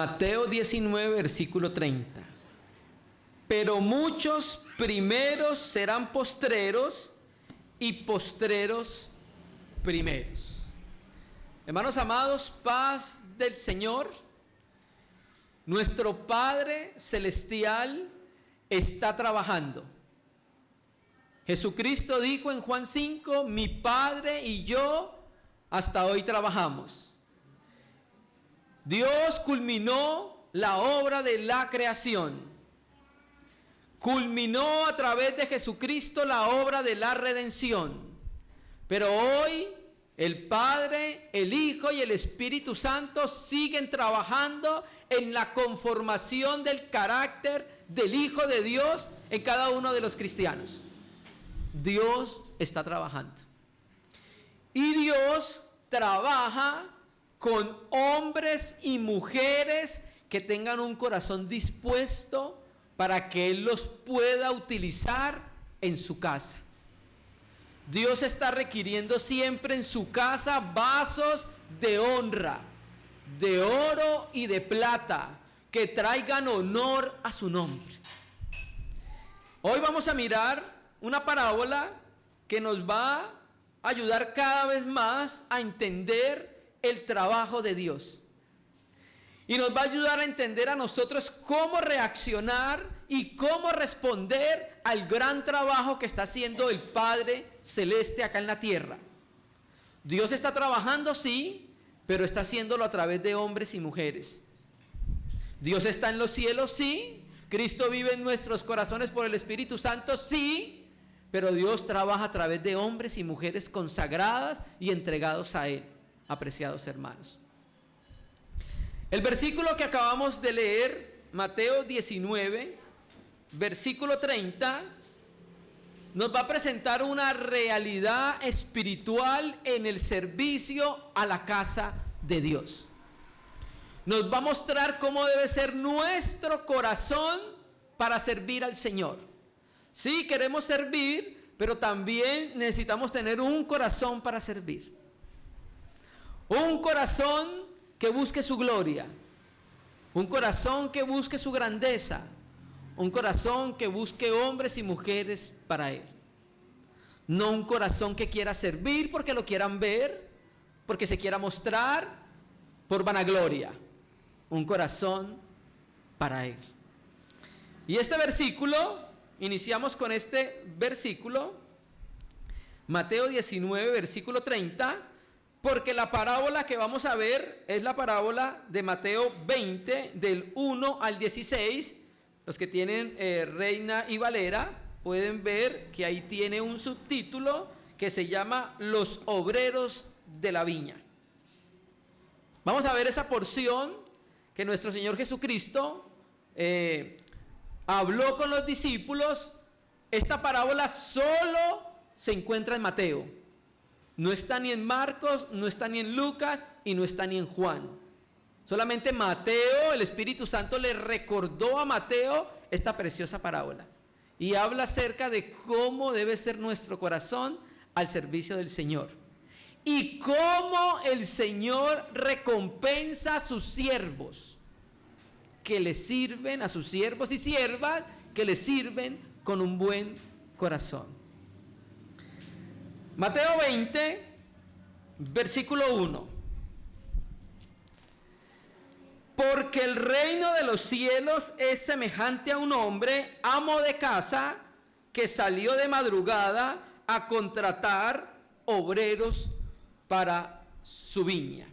Mateo 19, versículo 30. Pero muchos primeros serán postreros y postreros primeros. Hermanos amados, paz del Señor. Nuestro Padre Celestial está trabajando. Jesucristo dijo en Juan 5, mi Padre y yo hasta hoy trabajamos. Dios culminó la obra de la creación. Culminó a través de Jesucristo la obra de la redención. Pero hoy el Padre, el Hijo y el Espíritu Santo siguen trabajando en la conformación del carácter del Hijo de Dios en cada uno de los cristianos. Dios está trabajando. Y Dios trabaja con hombres y mujeres que tengan un corazón dispuesto para que Él los pueda utilizar en su casa. Dios está requiriendo siempre en su casa vasos de honra, de oro y de plata, que traigan honor a su nombre. Hoy vamos a mirar una parábola que nos va a ayudar cada vez más a entender el trabajo de Dios. Y nos va a ayudar a entender a nosotros cómo reaccionar y cómo responder al gran trabajo que está haciendo el Padre Celeste acá en la tierra. Dios está trabajando, sí, pero está haciéndolo a través de hombres y mujeres. Dios está en los cielos, sí. Cristo vive en nuestros corazones por el Espíritu Santo, sí. Pero Dios trabaja a través de hombres y mujeres consagradas y entregados a Él, apreciados hermanos. El versículo que acabamos de leer, Mateo 19, versículo 30, nos va a presentar una realidad espiritual en el servicio a la casa de Dios. Nos va a mostrar cómo debe ser nuestro corazón para servir al Señor. Sí, queremos servir, pero también necesitamos tener un corazón para servir. Un corazón que busque su gloria, un corazón que busque su grandeza, un corazón que busque hombres y mujeres para Él. No un corazón que quiera servir porque lo quieran ver, porque se quiera mostrar por vanagloria. Un corazón para Él. Y este versículo, iniciamos con este versículo, Mateo 19, versículo 30, porque la parábola que vamos a ver es la parábola de Mateo 20, del 1 al 16. Los que tienen Reina y Valera pueden ver que ahí tiene un subtítulo que se llama Los obreros de la viña. Vamos a ver esa porción que nuestro Señor Jesucristo habló con los discípulos. Esta parábola solo se encuentra en Mateo. No está ni en Marcos, no está ni en Lucas y no está ni en Juan. Solamente Mateo, el Espíritu Santo le recordó a Mateo esta preciosa parábola. Y habla acerca de cómo debe ser nuestro corazón al servicio del Señor. Y cómo el Señor recompensa a sus siervos que le sirven, a sus siervos y siervas que le sirven con un buen corazón. Mateo 20, versículo 1. Porque el reino de los cielos es semejante a un hombre, amo de casa, que salió de madrugada a contratar obreros para su viña.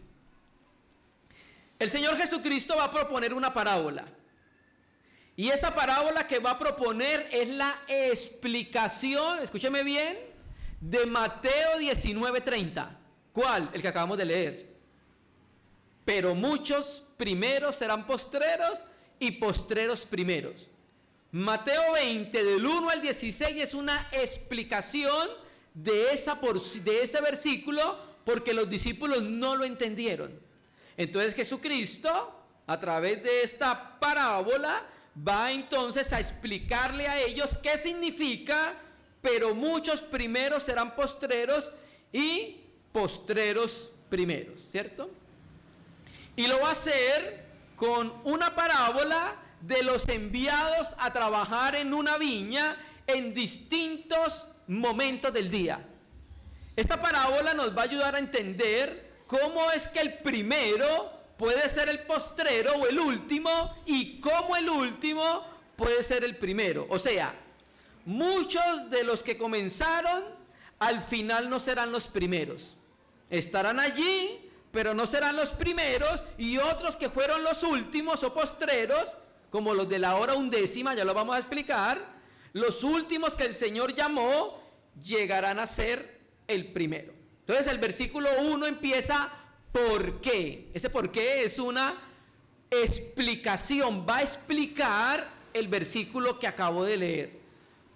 El Señor Jesucristo va a proponer una parábola. Y esa parábola que va a proponer es la explicación, escúcheme bien, de Mateo 19:30. ¿Cuál? El que acabamos de leer. Pero muchos primeros serán postreros y postreros primeros. Mateo 20 del 1 al 16 es una explicación de ese versículo, porque los discípulos no lo entendieron. Entonces Jesucristo, a través de esta parábola, va entonces a explicarle a ellos qué significa: pero muchos primeros serán postreros y postreros primeros, ¿cierto? Y lo va a hacer con una parábola de los enviados a trabajar en una viña en distintos momentos del día. Esta parábola nos va a ayudar a entender cómo es que el primero puede ser el postrero o el último, y cómo el último puede ser el primero. O sea, muchos de los que comenzaron al final no serán los primeros. Estarán allí, pero no serán los primeros, y otros que fueron los últimos o postreros, como los de la hora undécima, ya lo vamos a explicar, los últimos que el Señor llamó, llegarán a ser el primero. Entonces el versículo 1 empieza ¿por qué? Ese por qué es una explicación, va a explicar el versículo que acabo de leer.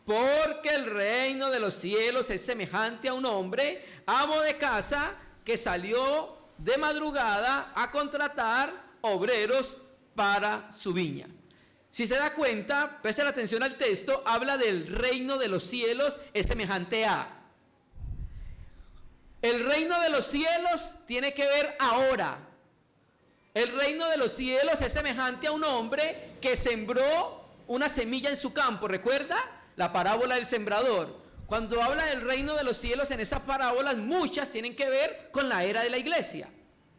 Porque el reino de los cielos es semejante a un hombre, amo de casa, que salió de madrugada a contratar obreros para su viña. Si se da cuenta, presten atención al texto, habla del reino de los cielos es semejante a. El reino de los cielos tiene que ver ahora. El reino de los cielos es semejante a un hombre que sembró una semilla en su campo. ¿Recuerda? La parábola del sembrador. Cuando habla del reino de los cielos en esas parábolas, muchas tienen que ver con la era de la iglesia.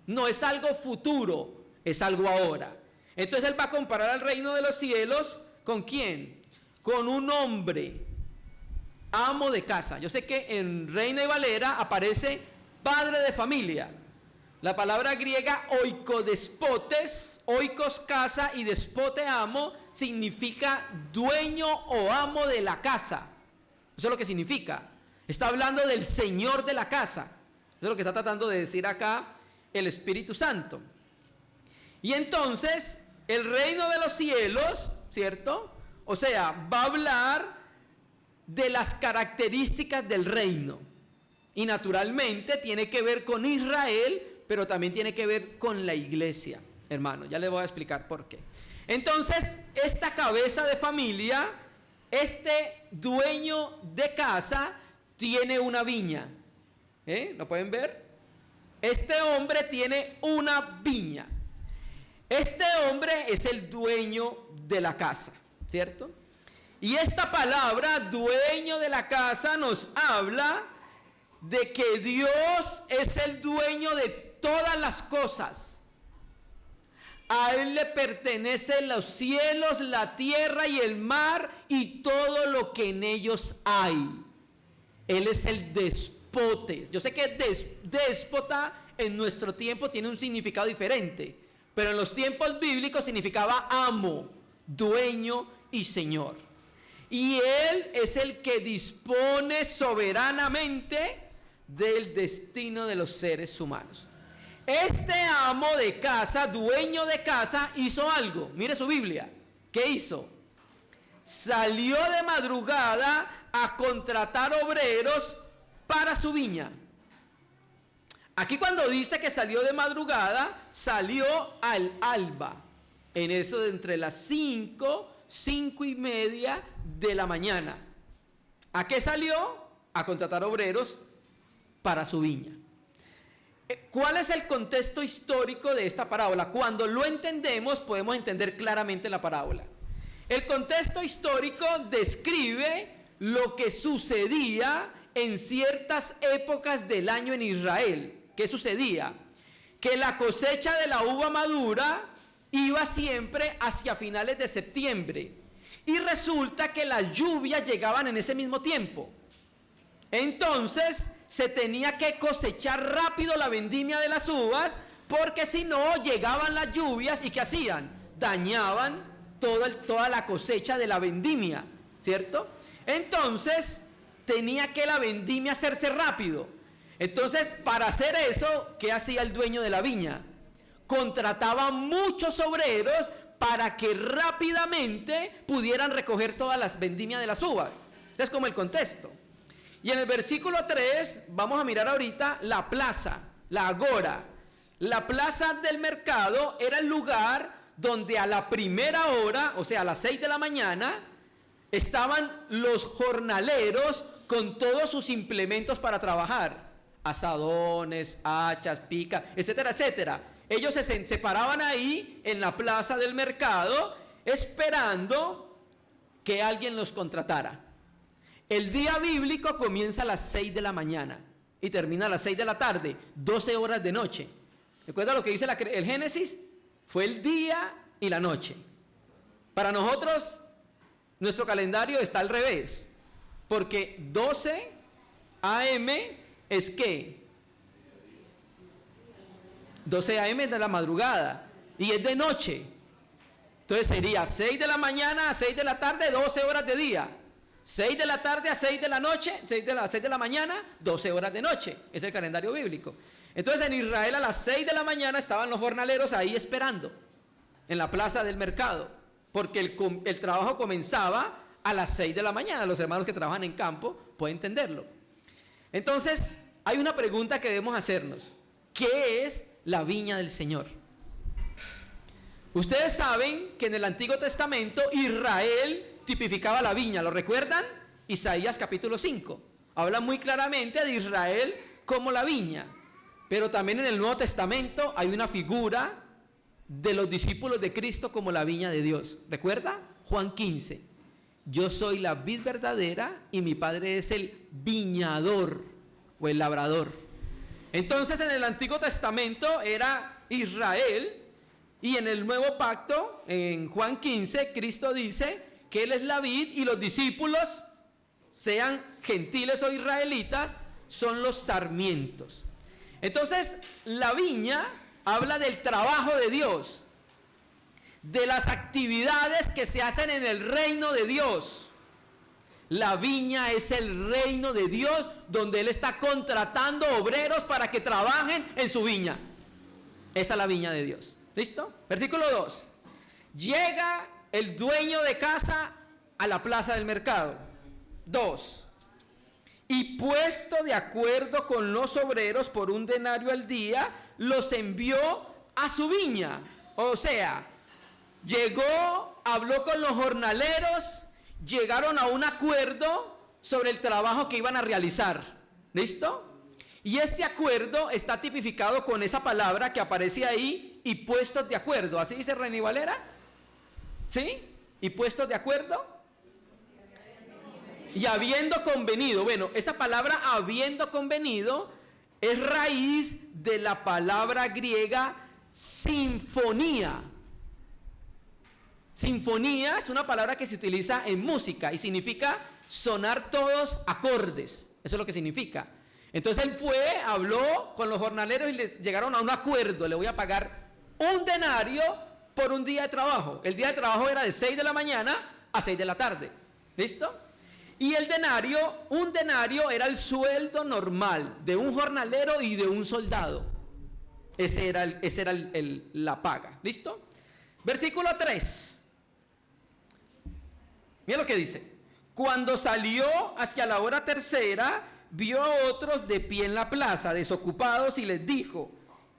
No es algo futuro, es algo ahora. Entonces él va a comparar al reino de los cielos ¿con quién? Con un hombre amo de casa. Yo sé que en Reina y Valera aparece padre de familia. La palabra griega oikodespotes, oikos casa y despote amo, significa dueño o amo de la casa. Eso es lo que significa. Está hablando del Señor de la casa. Eso es lo que está tratando de decir acá el Espíritu Santo. Y entonces, el reino de los cielos, ¿cierto? O sea, va a hablar de las características del reino. Y naturalmente tiene que ver con Israel, pero también tiene que ver con la iglesia, hermano. Ya les voy a explicar por qué. Entonces, esta cabeza de familia, este dueño de casa, tiene una viña. ¿Lo pueden ver? Este hombre tiene una viña. Este hombre es el dueño de la casa, ¿cierto? Y esta palabra, dueño de la casa, nos habla de que Dios es el dueño de todas las cosas. A Él le pertenecen los cielos, la tierra y el mar y todo lo que en ellos hay. Él es el despote. Yo sé que déspota en nuestro tiempo tiene un significado diferente, pero en los tiempos bíblicos significaba amo, dueño y señor. Y Él es el que dispone soberanamente del destino de los seres humanos. Este amo de casa, dueño de casa, hizo algo. Mire su Biblia. ¿Qué hizo? Salió de madrugada a contratar obreros para su viña. Aquí cuando dice que salió de madrugada, salió al alba. En eso de entre las 5:30 de la mañana. ¿A qué salió? A contratar obreros para su viña. ¿Cuál es el contexto histórico de esta parábola? Cuando lo entendemos, podemos entender claramente la parábola. El contexto histórico describe lo que sucedía en ciertas épocas del año en Israel. ¿Qué sucedía? Que la cosecha de la uva madura iba siempre hacia finales de septiembre. Y resulta que las lluvias llegaban en ese mismo tiempo. Entonces se tenía que cosechar rápido la vendimia de las uvas, porque si no llegaban las lluvias y ¿qué hacían? Dañaban toda la cosecha de la vendimia, ¿cierto? Entonces tenía que la vendimia hacerse rápido. Entonces, para hacer eso, ¿qué hacía el dueño de la viña? Contrataba muchos obreros para que rápidamente pudieran recoger todas las vendimias de las uvas. Es como el contexto. Y en el versículo 3 vamos a mirar ahorita la plaza, la agora. La plaza del mercado era el lugar donde a la primera hora, o sea a las 6 de la mañana, estaban los jornaleros con todos sus implementos para trabajar. Asadones, hachas, picas, etcétera, etcétera. ellos se paraban ahí en la plaza del mercado esperando que alguien los contratara. El día bíblico comienza a las 6 de la mañana y termina a las 6 de la tarde, 12 horas de noche. ¿Recuerda lo que dice el Génesis? Fue el día y la noche. Para nosotros, nuestro calendario está al revés, porque 12 a.m. es ¿qué? 12 a.m. es de la madrugada y es de noche. Entonces sería 6 de la mañana a 6 de la tarde, 12 horas de día. 6 de la tarde a 6 de la noche, 6 de la mañana, 12 horas de noche. Es el calendario bíblico. Entonces en Israel a las 6 de la mañana estaban los jornaleros ahí esperando en la plaza del mercado, porque el trabajo comenzaba a las 6 de la mañana. Los hermanos que trabajan en campo pueden entenderlo. Entonces hay una pregunta que debemos hacernos: ¿qué es la viña del Señor? Ustedes saben que en el Antiguo Testamento Israel tipificaba la viña, ¿lo recuerdan? Isaías capítulo 5 habla muy claramente de Israel como la viña. Pero también en el Nuevo Testamento hay una figura de los discípulos de Cristo como la viña de Dios. ¿Recuerda? Juan 15: yo soy la vid verdadera y mi Padre es el viñador o el labrador. Entonces en el Antiguo Testamento era Israel, y en el Nuevo Pacto, en Juan 15, Cristo dice que Él es la vid y los discípulos, sean gentiles o israelitas, son los sarmientos. Entonces la viña habla del trabajo de Dios, de las actividades que se hacen en el reino de Dios. La viña es el reino de Dios, donde Él está contratando obreros para que trabajen en su viña. Esa es la viña de Dios. ¿Listo? Versículo 2. Llega el dueño de casa a la plaza del mercado. 2. Y puesto de acuerdo con los obreros por un denario al día, los envió a su viña. O sea, llegó, habló con los jornaleros, llegaron a un acuerdo sobre el trabajo que iban a realizar. ¿Listo? Y este acuerdo está tipificado con esa palabra que aparece ahí, y puestos de acuerdo. ¿Así dice René Valera? ¿Sí? ¿Y puestos de acuerdo? Y habiendo convenido. Bueno, esa palabra habiendo convenido es raíz de la palabra griega sinfonía. Sinfonía es una palabra que se utiliza en música y significa sonar todos acordes. Eso es lo que significa. Entonces él fue, habló con los jornaleros y les llegaron a un acuerdo. Le voy a pagar un denario por un día de trabajo. El día de trabajo era de 6 de la mañana a 6 de la tarde. ¿Listo? Y el denario, un denario era el sueldo normal de un jornalero y de un soldado. Ese era la paga. ¿Listo? Versículo 3. Mira lo que dice. Cuando salió hacia la hora tercera, vio a otros de pie en la plaza, desocupados, y les dijo: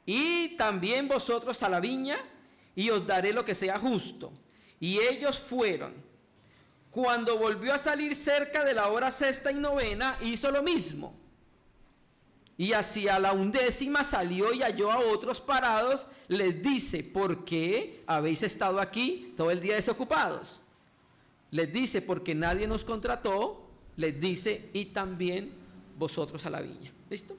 y también vosotros a la viña, y os daré lo que sea justo. Y ellos fueron. Cuando volvió a salir cerca de la hora sexta y novena, hizo lo mismo. Y hacia la 11ª salió y halló a otros parados. Les dice: ¿por qué habéis estado aquí todo el día desocupados? Les dice: porque nadie nos contrató. Les dice: y también vosotros a la viña. ¿Listo?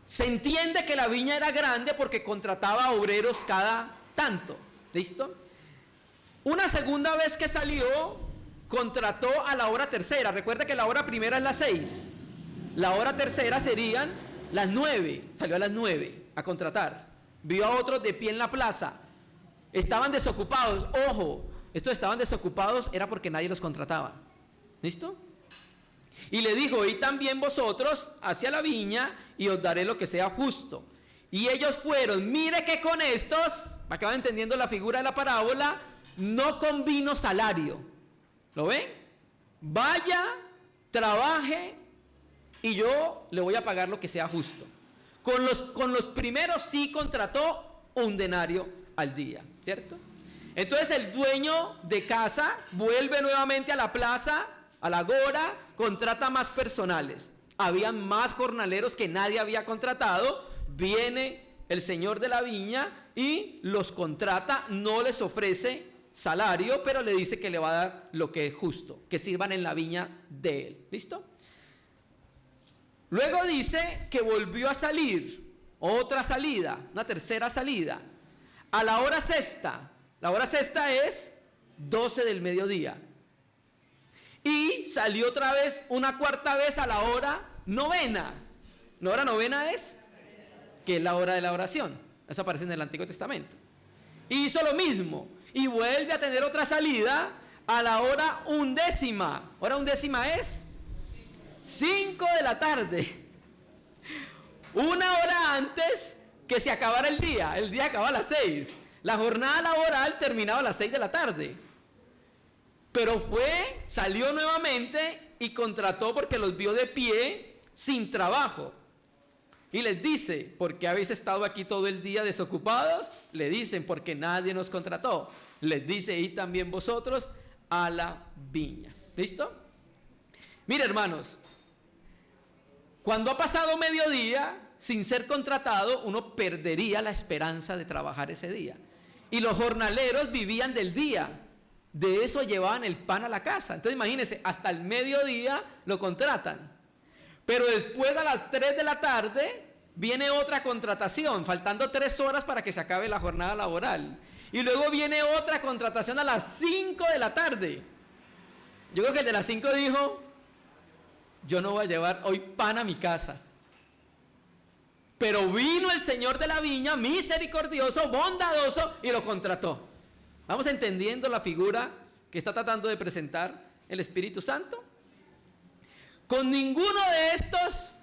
Se entiende que la viña era grande porque contrataba obreros cada tanto. ¿Listo? Una segunda vez que salió, contrató a la hora tercera. Recuerda que la hora primera es las 6. La hora tercera serían las 9. Salió a las 9 a contratar. Vio a otros de pie en la plaza. Estaban desocupados. Ojo, estos estaban desocupados era porque nadie los contrataba. ¿Listo? Y le dijo: y también vosotros hacia la viña, y os daré lo que sea justo. Y ellos fueron. Mire que con estos, para que vayan entendiendo la figura de la parábola, no convino salario. ¿Lo ven? Vaya, trabaje, y yo le voy a pagar lo que sea justo. Con los primeros sí contrató un denario al día, ¿cierto? Entonces el dueño de casa vuelve nuevamente a la plaza, a la agora, contrata más personales. Habían más jornaleros que nadie había contratado. Viene el señor de la viña, y los contrata, no les ofrece salario, pero le dice que le va a dar lo que es justo, que sirvan en la viña de él. ¿Listo? Luego dice que volvió a salir, otra salida, una tercera salida, a la hora sexta. La hora sexta es 12 del mediodía. Y salió otra vez, una cuarta vez, a la hora novena. La hora novena es, que es la hora de la oración. Eso aparece en el Antiguo Testamento. Y hizo lo mismo. Y vuelve a tener otra salida a la hora undécima. Hora undécima es 5 de la tarde. Una hora antes que se acabara el día. El día acababa a las 6. La jornada laboral terminaba a las 6 de la tarde. Pero salió nuevamente y contrató porque los vio de pie sin trabajo. Y les dice, ¿por qué habéis estado aquí todo el día desocupados? Le dicen, porque nadie nos contrató. Les dice, y también vosotros a la viña. ¿Listo? Mire, hermanos, cuando ha pasado mediodía sin ser contratado, uno perdería la esperanza de trabajar ese día. Y los jornaleros vivían del día. De eso llevaban el pan a la casa. Entonces imagínense, hasta el mediodía lo contratan. Pero después a las 3 de la tarde viene otra contratación, faltando 3 horas para que se acabe la jornada laboral. Y luego viene otra contratación a las 5 de la tarde. Yo creo que el de las 5 dijo, yo no voy a llevar hoy pan a mi casa. Pero vino el Señor de la viña, misericordioso, bondadoso, y lo contrató. ¿Vamos entendiendo la figura que está tratando de presentar el Espíritu Santo? Con ninguno de estos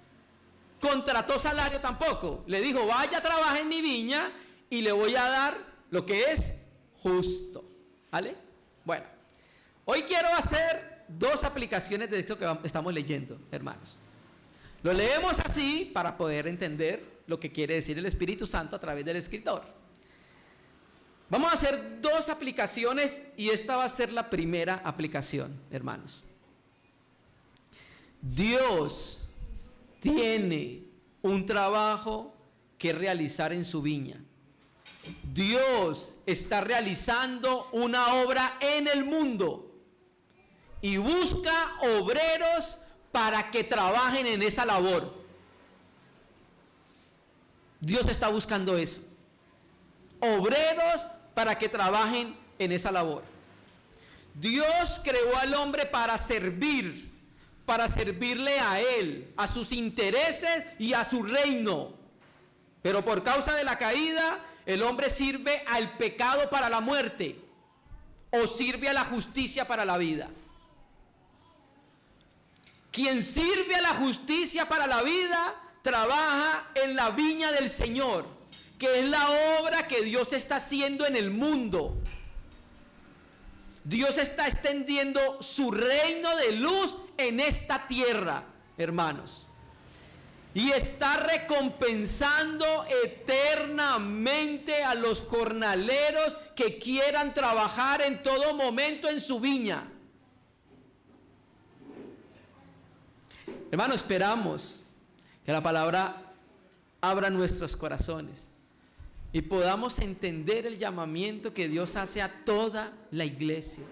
contrató salario tampoco. Le dijo, vaya, trabaja en mi viña y le voy a dar lo que es justo. ¿Vale? Bueno, hoy quiero hacer 2 aplicaciones de esto que estamos leyendo, hermanos. Lo leemos así para poder entender lo que quiere decir el Espíritu Santo a través del escritor. Vamos a hacer 2 aplicaciones y esta va a ser la primera aplicación, hermanos. Dios tiene un trabajo que realizar en su viña. Dios está realizando una obra en el mundo y busca obreros para que trabajen en esa labor. Dios está buscando eso. Obreros para que trabajen en esa labor. Dios creó al hombre para servir, para servirle a él, a sus intereses y a su reino. Pero por causa de la caída, el hombre sirve al pecado para la muerte o sirve a la justicia para la vida. Quien sirve a la justicia para la vida trabaja en la viña del Señor, que es la obra que Dios está haciendo en el mundo. Dios está extendiendo su reino de luz en esta tierra, hermanos. Y está recompensando eternamente a los jornaleros que quieran trabajar en todo momento en su viña. Hermanos, esperamos que la palabra abra nuestros corazones y podamos entender el llamamiento que Dios hace a toda la iglesia.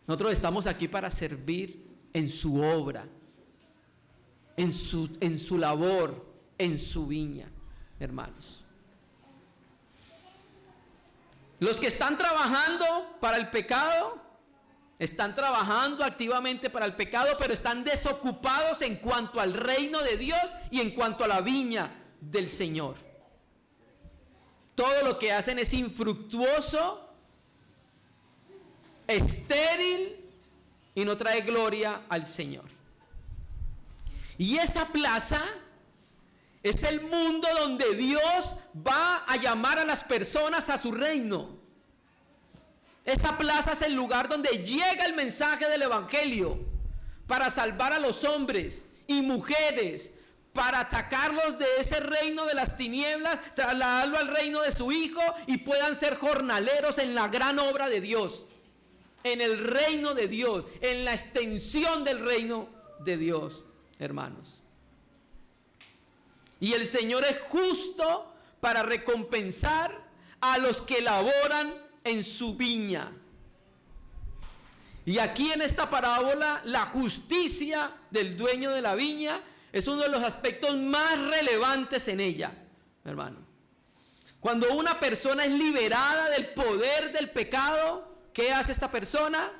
Nosotros estamos aquí para servir en su obra, en su labor, en su viña, hermanos. Los que están trabajando para el pecado, están trabajando activamente para el pecado, pero están desocupados en cuanto al reino de Dios y en cuanto a la viña del Señor. Todo lo que hacen es infructuoso, estéril y no trae gloria al Señor. Y esa plaza es el mundo donde Dios va a llamar a las personas a su reino. Esa plaza es el lugar donde llega el mensaje del Evangelio para salvar a los hombres y mujeres, para atacarlos de ese reino de las tinieblas, trasladarlo al reino de su Hijo y puedan ser jornaleros en la gran obra de Dios, en el reino de Dios, en la extensión del reino de Dios, hermanos. Y el Señor es justo para recompensar a los que laboran en su viña. Y aquí en esta parábola, la justicia del dueño de la viña es uno de los aspectos más relevantes en ella, hermano. Cuando una persona es liberada del poder del pecado, ¿qué hace esta persona?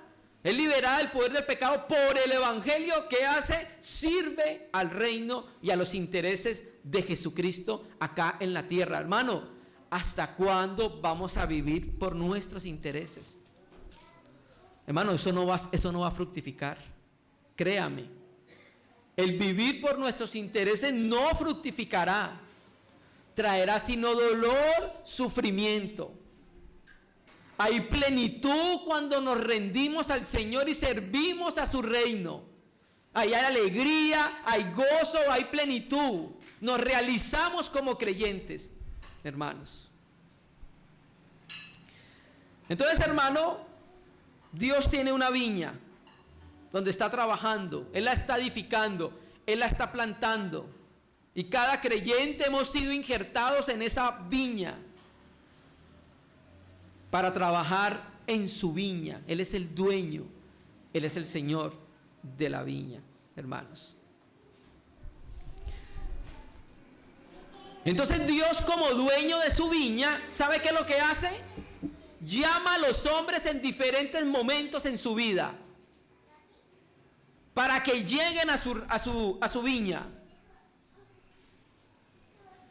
Es liberada del poder del pecado por el evangelio. ¿Qué hace? Sirve al reino y a los intereses de Jesucristo acá en la tierra. Hermano, ¿hasta cuándo vamos a vivir por nuestros intereses? Hermano, eso no va a fructificar. Créame. El vivir por nuestros intereses no fructificará. Traerá sino dolor, sufrimiento. Hay plenitud cuando nos rendimos al Señor y servimos a su reino. Ahí hay alegría, hay gozo, hay plenitud. Nos realizamos como creyentes, hermanos. Entonces, hermano, Dios tiene una viña donde está trabajando. Él la está edificando, Él la está plantando. Y cada creyente hemos sido injertados en esa viña para trabajar en su viña. Él es el dueño, Él es el Señor de la viña, hermanos. Entonces Dios, como dueño de su viña, ¿sabe qué es lo que hace? Llama a los hombres en diferentes momentos en su vida para que lleguen a su viña.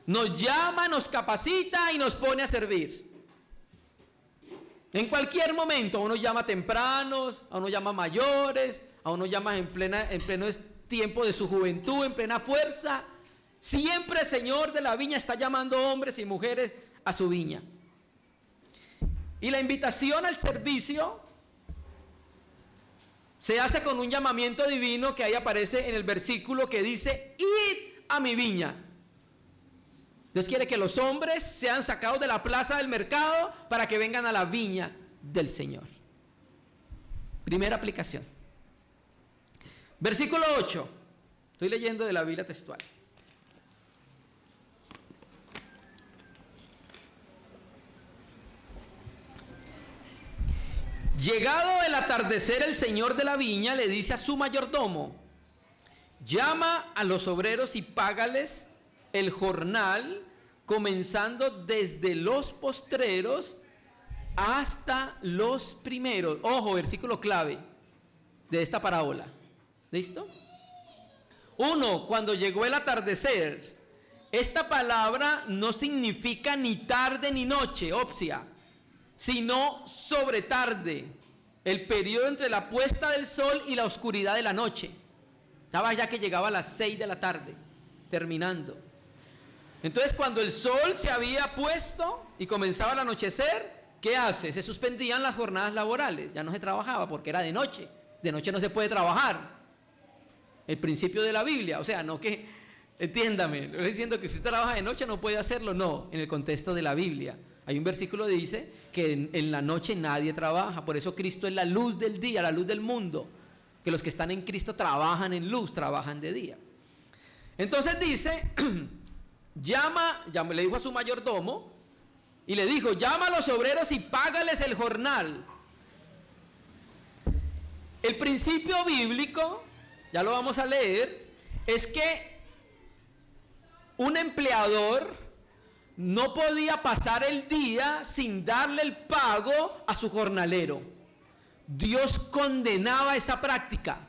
Nos llama, nos capacita y nos pone a servir. En cualquier momento, a uno llama tempranos, a uno llama mayores, a uno llama en pleno tiempo de su juventud, en plena fuerza. Siempre el Señor de la viña está llamando hombres y mujeres a su viña. Y la invitación al servicio se hace con un llamamiento divino que ahí aparece en el versículo que dice: id a mi viña. Dios quiere que los hombres sean sacados de la plaza del mercado para que vengan a la viña del Señor. Primera aplicación. Versículo 8. Estoy leyendo de la Biblia textual. Llegado el atardecer, el señor de la viña le dice a su mayordomo: llama a los obreros y págales el jornal, comenzando desde los postreros hasta los primeros. Ojo, versículo clave de esta parábola. ¿Listo? 1. Cuando llegó el atardecer. Esta palabra no significa ni tarde ni noche, opsia, sino sobre tarde, el periodo entre la puesta del sol y la oscuridad de la noche. Estaba ya que llegaba a las 6 de la tarde, terminando. Entonces, cuando el sol se había puesto y comenzaba el anochecer, ¿qué hace? Se suspendían las jornadas laborales, ya no se trabajaba porque era de noche. De noche no se puede trabajar. El principio de la Biblia, o sea, no que, entiéndame, no estoy diciendo que si usted trabaja de noche no puede hacerlo, no, en el contexto de la Biblia. Hay un versículo que dice que en la noche nadie trabaja, por eso Cristo es la luz del día, la luz del mundo, que los que están en Cristo trabajan en luz, trabajan de día. Entonces dice, le dijo a su mayordomo y le dijo: llama a los obreros y págales el jornal. El principio bíblico, ya lo vamos a leer, es que un empleador no podía pasar el día sin darle el pago a su jornalero. Dios condenaba esa práctica,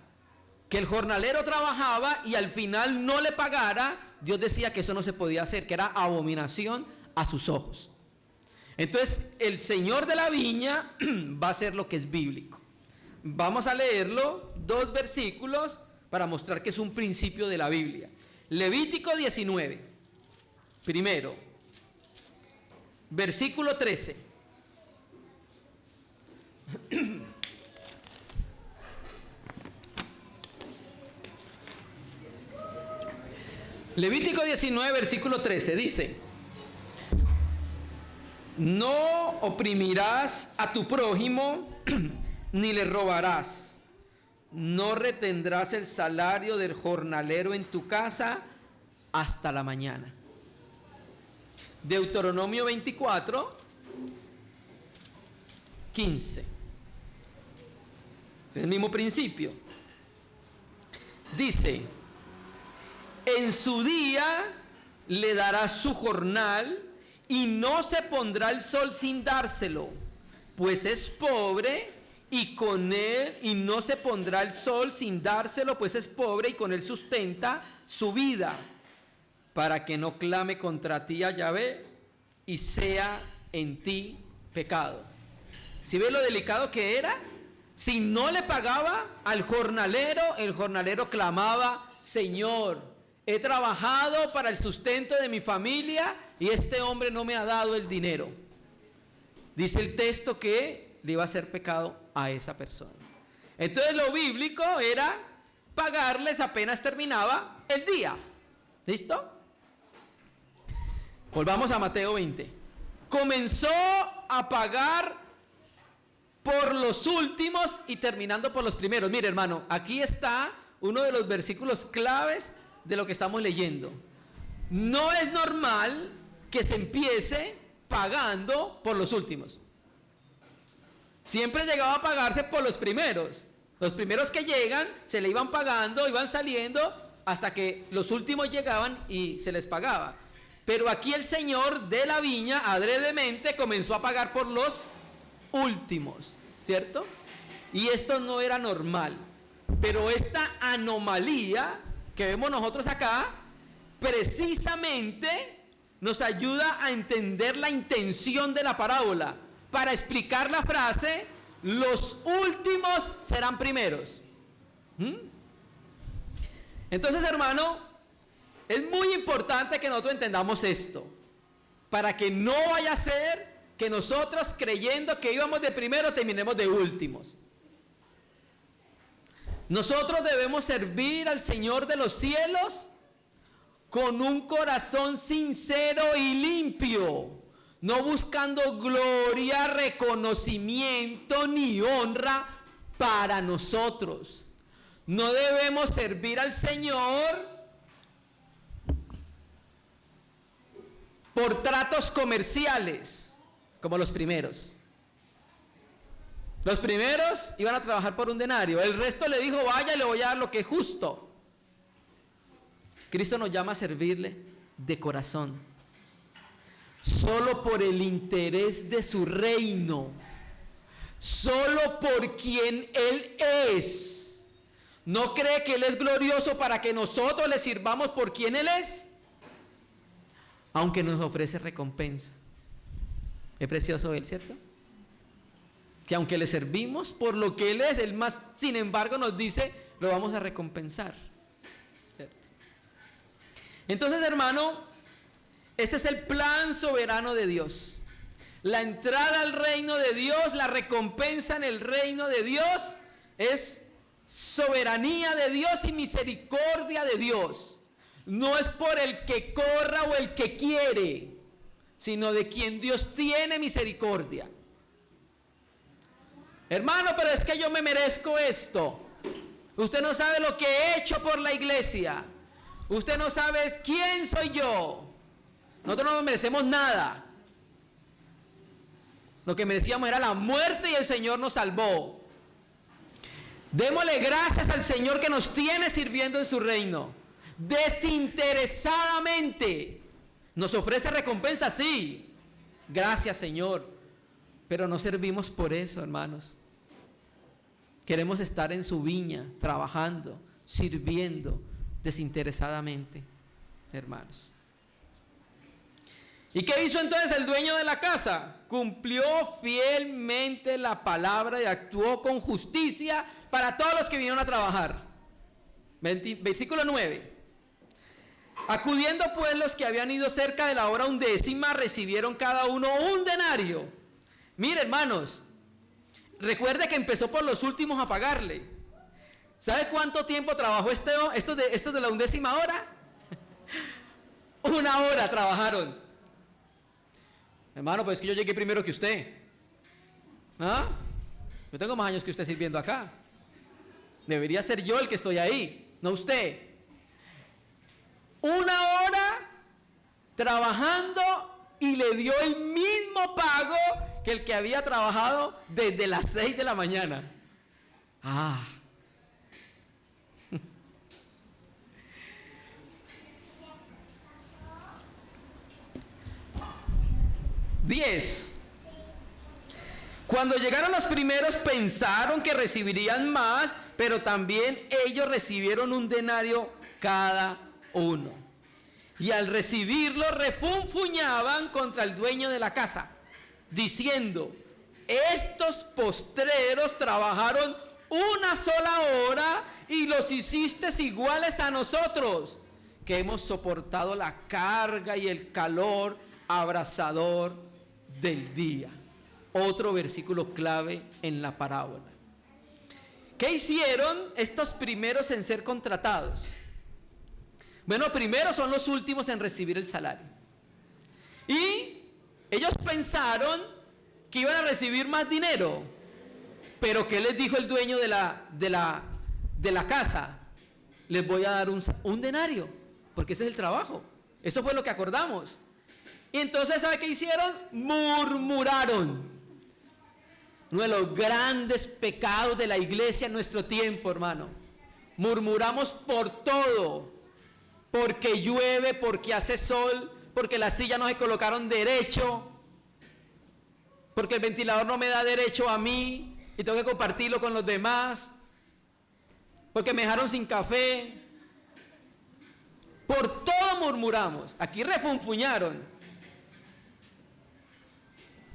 que el jornalero trabajaba y al final no le pagara. Dios decía que eso no se podía hacer, que era abominación a sus ojos. Entonces, el Señor de la viña va a hacer lo que es bíblico. Vamos a leerlo, 2 versículos, para mostrar que es un principio de la Biblia. Levítico 19, primero, versículo 13. Levítico 19, versículo 13, dice: no oprimirás a tu prójimo, ni le robarás. No retendrás el salario del jornalero en tu casa, hasta la mañana. Deuteronomio 24, 15. Es el mismo principio. Dice: en su día le dará su jornal y no se pondrá el sol sin dárselo, pues es pobre, y con él, y no se pondrá el sol sin dárselo, pues es pobre, y con él sustenta su vida, para que no clame contra ti a Yahvé y sea en ti pecado. ¿Sí ves lo delicado que era? Si no le pagaba al jornalero, el jornalero clamaba: Señor, he trabajado para el sustento de mi familia y este hombre no me ha dado el dinero. Dice el texto que le iba a hacer pecado a esa persona. Entonces lo bíblico era pagarles apenas terminaba el día. ¿Listo? Volvamos a Mateo 20. Comenzó a pagar por los últimos y terminando por los primeros. Mire, hermano, aquí está uno de los versículos claves de lo que estamos leyendo. No es normal que se empiece pagando por los últimos. Siempre llegaba a pagarse por los primeros. Los primeros que llegan se le iban pagando, iban saliendo hasta que los últimos llegaban y se les pagaba. Pero aquí el Señor de la viña adredemente comenzó a pagar por los últimos, ¿cierto? Y esto no era normal. Pero esta anomalía que vemos nosotros acá precisamente nos ayuda a entender la intención de la parábola para explicar la frase: los últimos serán primeros. Entonces, hermano, es muy importante que nosotros entendamos esto, para que no vaya a ser que nosotros, creyendo que íbamos de primero, terminemos de últimos. Nosotros debemos servir al Señor de los cielos con un corazón sincero y limpio, no buscando gloria, reconocimiento ni honra para nosotros. No debemos servir al Señor por tratos comerciales, como los primeros. Los primeros iban a trabajar por un denario, el resto le dijo: vaya, le voy a dar lo que es justo. Cristo nos llama a servirle de corazón, solo por el interés de su reino, solo por quien Él es. ¿No cree que Él es glorioso para que nosotros le sirvamos por quien Él es? Aunque nos ofrece recompensa. Es precioso Él, ¿cierto? Que aunque le servimos por lo que Él es, Él más, sin embargo, nos dice: lo vamos a recompensar, ¿cierto? Entonces, hermano, este es el plan soberano de Dios. La entrada al reino de Dios, la recompensa en el reino de Dios, es soberanía de Dios y misericordia de Dios. No es por el que corra o el que quiere, sino de quien Dios tiene misericordia. Hermano, pero es que yo me merezco esto. Usted no sabe lo que he hecho por la iglesia. Usted no sabe quién soy yo. Nosotros no merecemos nada. Lo que merecíamos era la muerte y el Señor nos salvó. Démosle gracias al Señor que nos tiene sirviendo en su reino. Desinteresadamente. Nos ofrece recompensa, sí. Gracias, Señor. Pero no servimos por eso, hermanos. Queremos estar en su viña, trabajando, sirviendo desinteresadamente, hermanos. ¿Y qué hizo entonces el dueño de la casa? Cumplió fielmente la palabra y actuó con justicia para todos los que vinieron a trabajar. Versículo 9. Acudiendo pues los que habían ido cerca de la hora 10:00, recibieron cada uno un denario. Mire, hermanos, recuerde que empezó por los últimos a pagarle. ¿Sabe cuánto tiempo trabajó estos de la 11ª hora? 1 hora trabajaron. Hermano, pues es que yo llegué primero que usted. ¿Ah? Yo tengo más años que usted sirviendo acá. Debería ser yo el que estoy ahí, no usted. 1 hora trabajando y le dio el mismo pago que el que había trabajado desde las 6 de la mañana. Ah. 10. Cuando llegaron los primeros pensaron que recibirían más, pero también ellos recibieron un denario cada uno. Y al recibirlo refunfuñaban contra el dueño de la casa, diciendo: estos postreros trabajaron una sola hora y los hiciste iguales a nosotros, que hemos soportado la carga y el calor abrasador del día. Otro versículo clave en la parábola. ¿Qué hicieron estos primeros en ser contratados? Bueno, primero son los últimos en recibir el salario. Y ellos pensaron que iban a recibir más dinero. Pero ¿qué les dijo el dueño de la casa? Les voy a dar un denario, porque ese es el trabajo. Eso fue lo que acordamos. Y entonces, ¿sabe qué hicieron? Murmuraron. Uno de los grandes pecados de la iglesia en nuestro tiempo, hermano. Murmuramos por todo. Porque llueve, porque hace sol, porque las sillas no se colocaron derecho, porque el ventilador no me da derecho a mí y tengo que compartirlo con los demás, porque me dejaron sin café. Por todo murmuramos. Aquí refunfuñaron.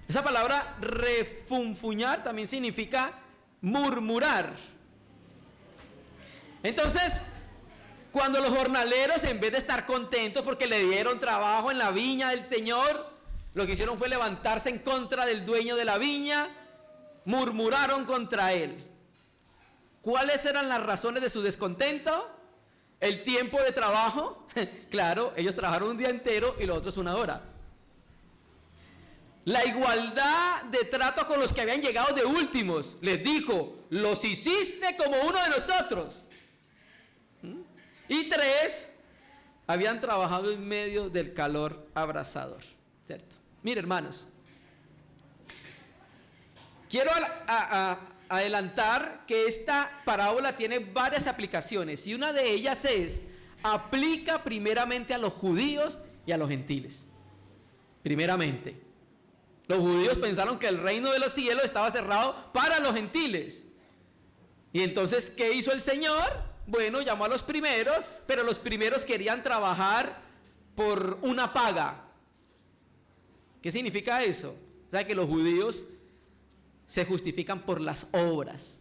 Esa palabra refunfuñar también significa murmurar. Entonces, cuando los jornaleros, en vez de estar contentos porque le dieron trabajo en la viña del Señor, lo que hicieron fue levantarse en contra del dueño de la viña, murmuraron contra él. ¿Cuáles eran las razones de su descontento? El tiempo de trabajo. Claro, ellos trabajaron un día entero y los otros una hora. La igualdad de trato con los que habían llegado de últimos. Les dijo: los hiciste como uno de nosotros. Y 3, habían trabajado en medio del calor abrasador, ¿cierto? Mire, hermanos, quiero adelantar que esta parábola tiene varias aplicaciones, y una de ellas aplica primeramente a los judíos y a los gentiles. Primeramente, los judíos pensaron que el reino de los cielos estaba cerrado para los gentiles. Y entonces, ¿qué hizo el Señor? Bueno, llamó a los primeros, pero los primeros querían trabajar por una paga. ¿Qué significa eso? O sea, que los judíos se justifican por las obras.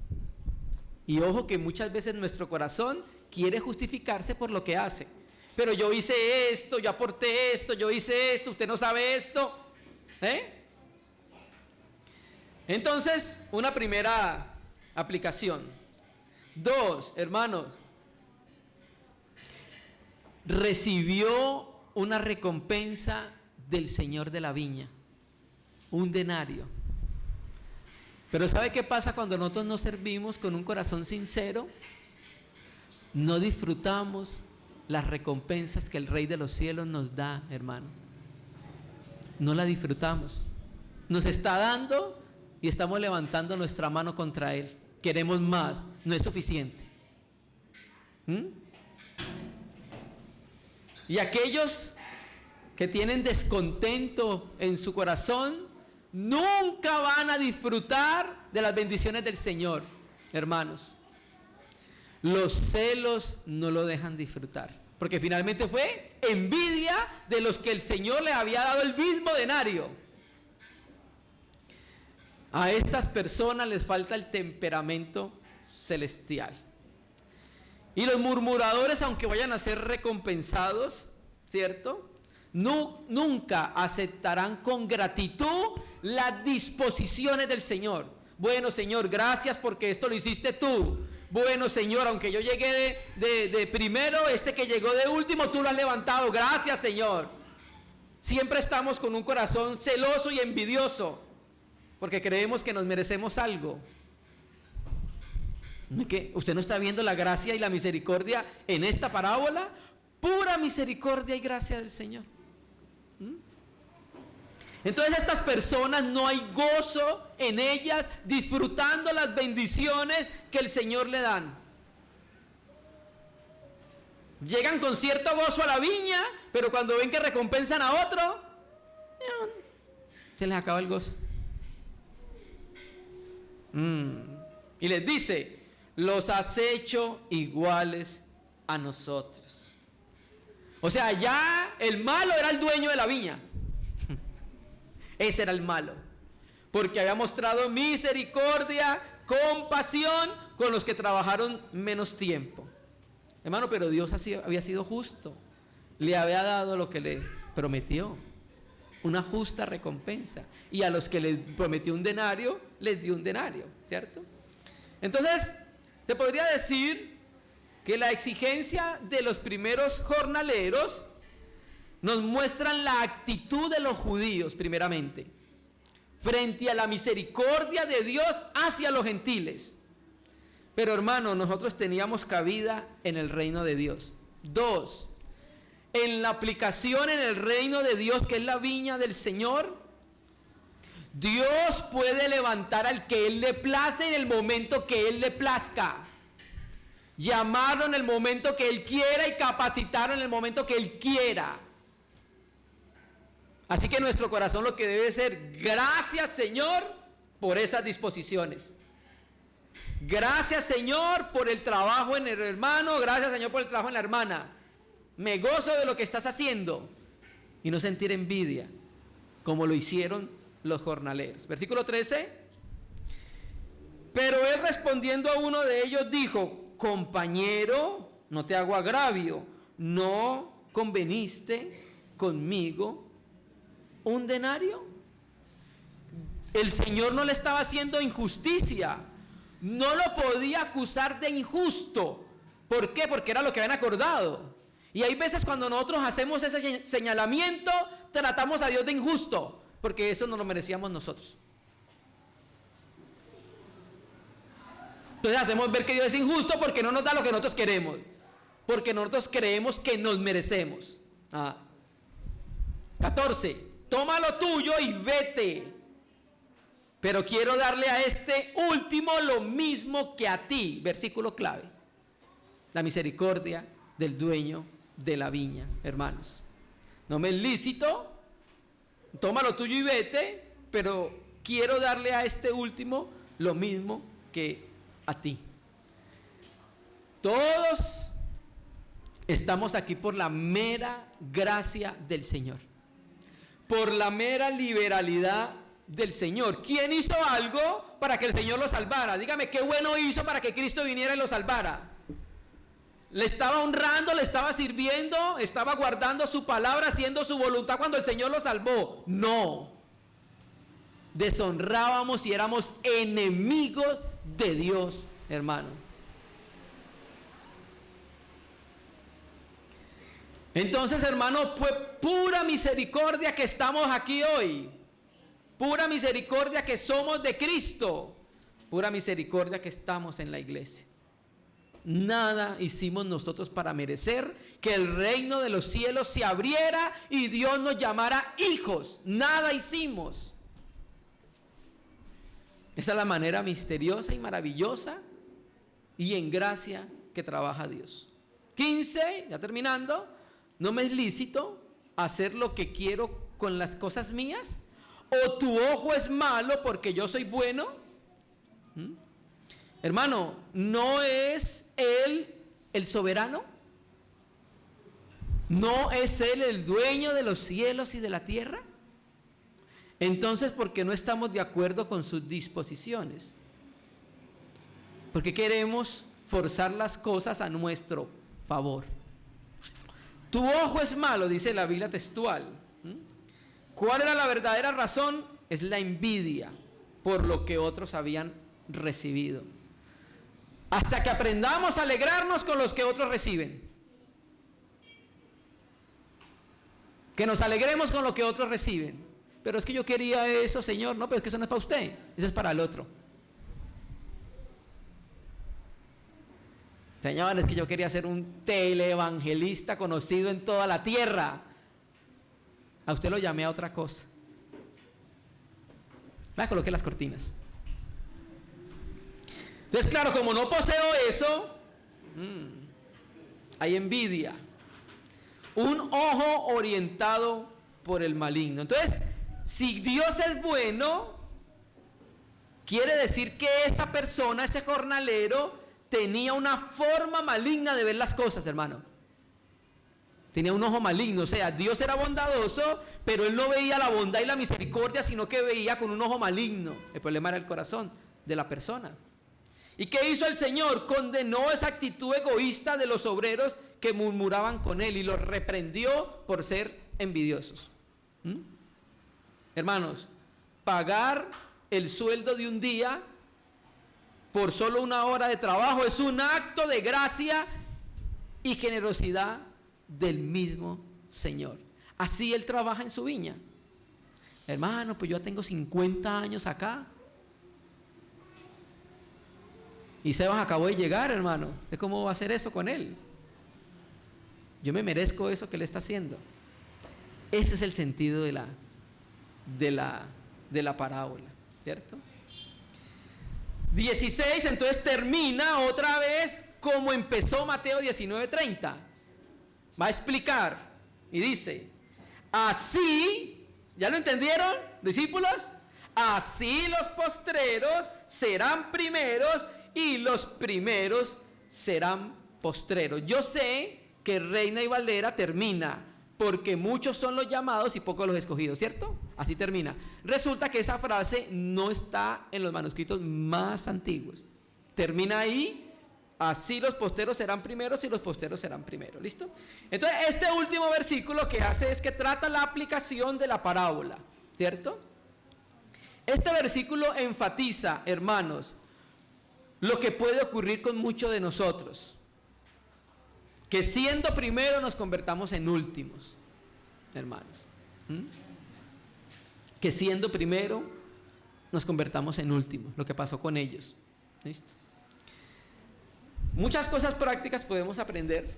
Y ojo que muchas veces nuestro corazón quiere justificarse por lo que hace. Pero yo hice esto, yo aporté esto, yo hice esto, usted no sabe esto. Entonces, una primera aplicación. 2, hermanos, recibió una recompensa del Señor de la viña, un denario. Pero ¿sabe qué pasa cuando nosotros nos servimos con un corazón sincero? No disfrutamos las recompensas que el Rey de los cielos nos da, hermano. No la disfrutamos. Nos está dando y estamos levantando nuestra mano contra Él. Queremos más, no es suficiente. Y aquellos que tienen descontento en su corazón nunca van a disfrutar de las bendiciones del Señor, hermanos. Los celos no lo dejan disfrutar, porque finalmente fue envidia de los que el Señor le había dado el mismo denario. A estas personas les falta el temperamento celestial. Y los murmuradores, aunque vayan a ser recompensados, ¿cierto?, nunca aceptarán con gratitud las disposiciones del Señor. Bueno, Señor, gracias porque esto lo hiciste tú. Bueno, Señor, aunque yo llegué de primero, este que llegó de último, tú lo has levantado. Gracias, Señor. Siempre estamos con un corazón celoso y envidioso, porque creemos que nos merecemos algo. ¿Que usted no está viendo la gracia y la misericordia en esta parábola? Pura misericordia y gracia del Señor. Entonces estas personas no hay gozo en ellas disfrutando las bendiciones que el Señor le dan. Llegan con cierto gozo a la viña, pero cuando ven que recompensan a otro, se les acaba el gozo. Y les dice, los has hecho iguales a nosotros. O sea, ya el malo era el dueño de la viña. Ese era el malo, porque había mostrado misericordia, compasión con los que trabajaron menos tiempo. Hermano, pero Dios había sido justo, le había dado lo que le prometió, una justa recompensa, y a los que les prometió un denario, les dio un denario, ¿cierto? Entonces, se podría decir que la exigencia de los primeros jornaleros nos muestran la actitud de los judíos, primeramente, frente a la misericordia de Dios hacia los gentiles. Pero hermano, nosotros teníamos cabida en el reino de Dios. 2, en la aplicación en el reino de Dios, que es la viña del Señor, Dios puede levantar al que Él le place en el momento que Él le plazca. Llamarlo en el momento que Él quiera y capacitarlo en el momento que Él quiera. Así que nuestro corazón lo que debe ser, gracias Señor por esas disposiciones. Gracias Señor por el trabajo en el hermano, gracias Señor por el trabajo en la hermana. Me gozo de lo que estás haciendo. Y no sentir envidia, como lo hicieron los jornaleros. Versículo 13. Pero él respondiendo a uno de ellos dijo, compañero, no te hago agravio, ¿no conveniste conmigo un denario? El Señor no le estaba haciendo injusticia, no lo podía acusar de injusto. ¿Por qué? Porque era lo que habían acordado. Y hay veces cuando nosotros hacemos ese señalamiento, tratamos a Dios de injusto, porque eso no lo merecíamos nosotros. Entonces hacemos ver que Dios es injusto porque no nos da lo que nosotros queremos, porque nosotros creemos que nos merecemos. 14. Toma lo tuyo y vete, pero quiero darle a este último lo mismo que a ti. Versículo clave, la misericordia del dueño de la viña, hermanos. No me es lícito, toma lo tuyo y vete, pero quiero darle a este último lo mismo que a ti. Todos estamos aquí por la mera gracia del Señor, por la mera liberalidad del Señor. ¿Quién hizo algo para que el Señor lo salvara? Dígame, ¿qué bueno hizo para que Cristo viniera y lo salvara? Le estaba honrando, le estaba sirviendo, estaba guardando su palabra, haciendo su voluntad cuando el Señor lo salvó. No. Deshonrábamos y éramos enemigos de Dios, hermano. Entonces, hermano, fue pura misericordia que estamos aquí hoy. Pura misericordia que somos de Cristo. Pura misericordia que estamos en la iglesia. Nada hicimos nosotros para merecer que el reino de los cielos se abriera y Dios nos llamara hijos. Nada hicimos. Esa es la manera misteriosa y maravillosa y en gracia que trabaja Dios. 15, ya terminando. ¿No me es lícito hacer lo que quiero con las cosas mías? ¿O tu ojo es malo porque yo soy bueno? Hermano, ¿no es Él el soberano? ¿No es Él el dueño de los cielos y de la tierra? Entonces, ¿por qué no estamos de acuerdo con sus disposiciones? ¿Por qué queremos forzar las cosas a nuestro favor? Tu ojo es malo, dice la Biblia textual. ¿Cuál era la verdadera razón? Es la envidia por lo que otros habían recibido. Hasta que aprendamos a alegrarnos con los que otros reciben. Que nos alegremos con lo que otros reciben. Pero es que yo quería eso, Señor. No, pero es que eso no es para usted, eso es para el otro. Señor, es que yo quería ser un teleevangelista conocido en toda la tierra. A usted lo llamé a otra cosa. Vaya, coloque las cortinas. Entonces, claro, como no poseo eso, hay envidia. Un ojo orientado por el maligno. Entonces, si Dios es bueno, quiere decir que esa persona, ese jornalero, tenía una forma maligna de ver las cosas, hermano. Tenía un ojo maligno, o sea, Dios era bondadoso, pero él no veía la bondad y la misericordia, sino que veía con un ojo maligno. El problema era el corazón de la persona. ¿Y qué hizo el Señor? Condenó esa actitud egoísta de los obreros que murmuraban con él y los reprendió por ser envidiosos. Hermanos, pagar el sueldo de un día por solo una hora de trabajo es un acto de gracia y generosidad del mismo Señor. Así Él trabaja en su viña. Hermano, pues yo tengo 50 años acá. Y Sebas acabó de llegar, hermano. ¿Usted cómo va a hacer eso con él? Yo me merezco eso que él está haciendo. Ese es el sentido de la parábola, ¿cierto? 16, entonces termina otra vez como empezó Mateo 19:30. Va a explicar y dice: así, ¿ya lo entendieron, discípulos? Así los postreros serán primeros y los primeros serán postreros. Yo sé que Reina y Valera termina: porque muchos son los llamados y pocos los escogidos, ¿cierto? Así termina. Resulta que esa frase no está en los manuscritos más antiguos. Termina ahí: así los posteros serán primeros y los posteros serán primeros. ¿Listo? Entonces, este último versículo lo que hace es que trata la aplicación de la parábola, ¿cierto? Este versículo enfatiza, hermanos, lo que puede ocurrir con muchos de nosotros, que siendo primero nos convertamos en últimos, hermanos. Que siendo primero nos convertamos en últimos, lo que pasó con ellos. ¿Listo? Muchas cosas prácticas podemos aprender,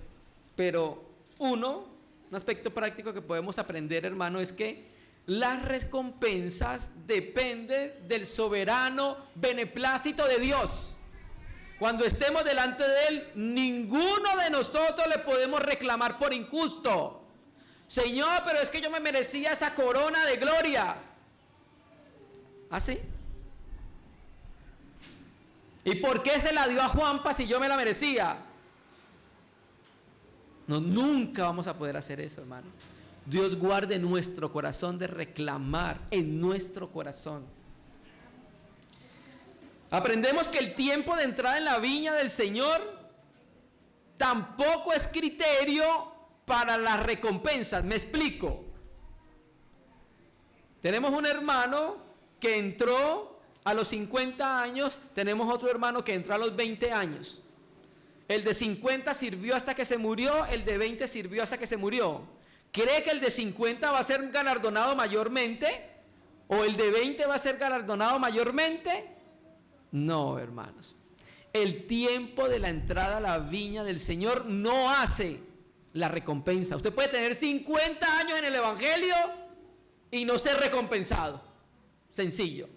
pero un aspecto práctico que podemos aprender, hermano, es que las recompensas dependen del soberano beneplácito de Dios. Cuando estemos delante de Él, ninguno de nosotros le podemos reclamar por injusto. Señor, pero es que yo me merecía esa corona de gloria. ¿Ah, sí? ¿Y por qué se la dio a Juanpa si yo me la merecía? No, nunca vamos a poder hacer eso, hermano. Dios guarde nuestro corazón de reclamar en nuestro corazón. Aprendemos que el tiempo de entrar en la viña del Señor tampoco es criterio para las recompensas. Me explico. Tenemos un hermano que entró a los 50 años, tenemos otro hermano que entró a los 20 años. El de 50 sirvió hasta que se murió, el de 20 sirvió hasta que se murió. ¿Cree que el de 50 va a ser galardonado mayormente? ¿O el de 20 va a ser galardonado mayormente? No, hermanos. El tiempo de la entrada a la viña del Señor no hace la recompensa. Usted puede tener 50 años en el Evangelio y no ser recompensado. Sencillo.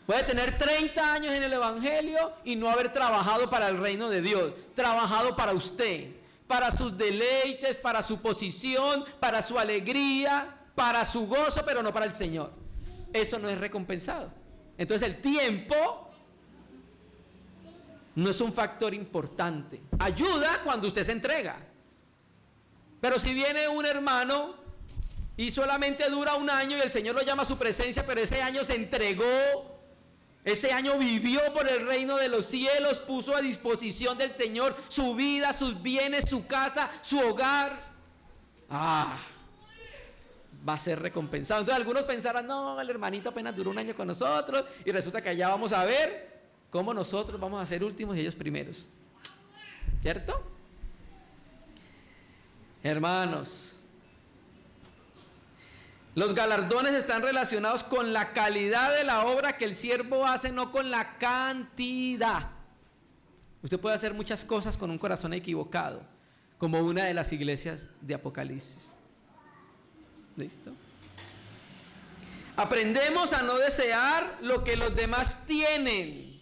Puede tener 30 años en el Evangelio y no haber trabajado para el reino de Dios. Trabajado para usted, para sus deleites, para su posición, para su alegría, para su gozo, pero no para el Señor. Eso no es recompensado. Entonces el tiempo no es un factor importante. Ayuda cuando usted se entrega. Pero si viene un hermano y solamente dura un año y el Señor lo llama a su presencia, pero ese año se entregó, ese año vivió por el reino de los cielos, puso a disposición del Señor su vida, sus bienes, su casa, su hogar, va a ser recompensado. Entonces algunos pensarán: no, el hermanito apenas duró un año con nosotros y resulta que allá vamos a ver cómo nosotros vamos a ser últimos y ellos primeros. ¿Cierto? Hermanos, los galardones están relacionados con la calidad de la obra que el siervo hace, no con la cantidad. Usted puede hacer muchas cosas con un corazón equivocado, como una de las iglesias de Apocalipsis. ¿Listo? Aprendemos a no desear lo que los demás tienen.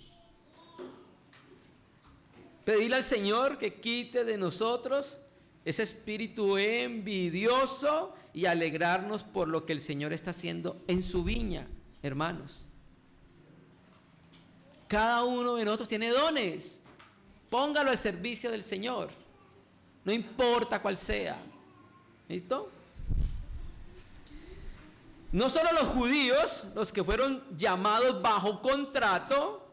Pedirle al Señor que quite de nosotros ese espíritu envidioso y alegrarnos por lo que el Señor está haciendo en su viña, hermanos. Cada uno de nosotros tiene dones. Póngalo al servicio del Señor. No importa cuál sea. ¿Listo? No solo los judíos, los que fueron llamados bajo contrato,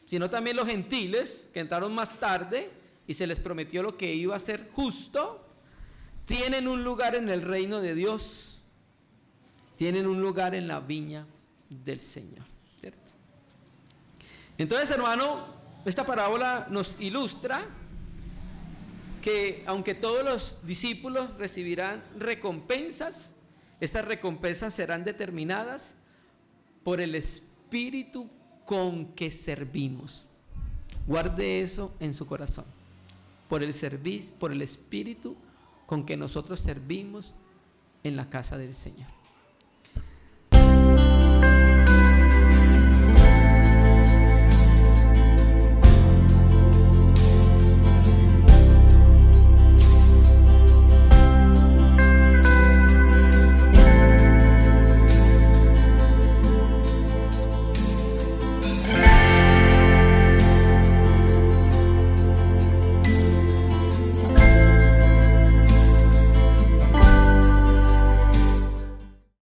sino también los gentiles, que entraron más tarde y se les prometió lo que iba a ser justo, tienen un lugar en el reino de Dios, tienen un lugar en la viña del Señor, ¿cierto? Entonces, hermano, esta parábola nos ilustra que aunque todos los discípulos recibirán recompensas, estas recompensas serán determinadas por el espíritu con que servimos. Guarde eso en su corazón. Por el espíritu con que nosotros servimos en la casa del Señor.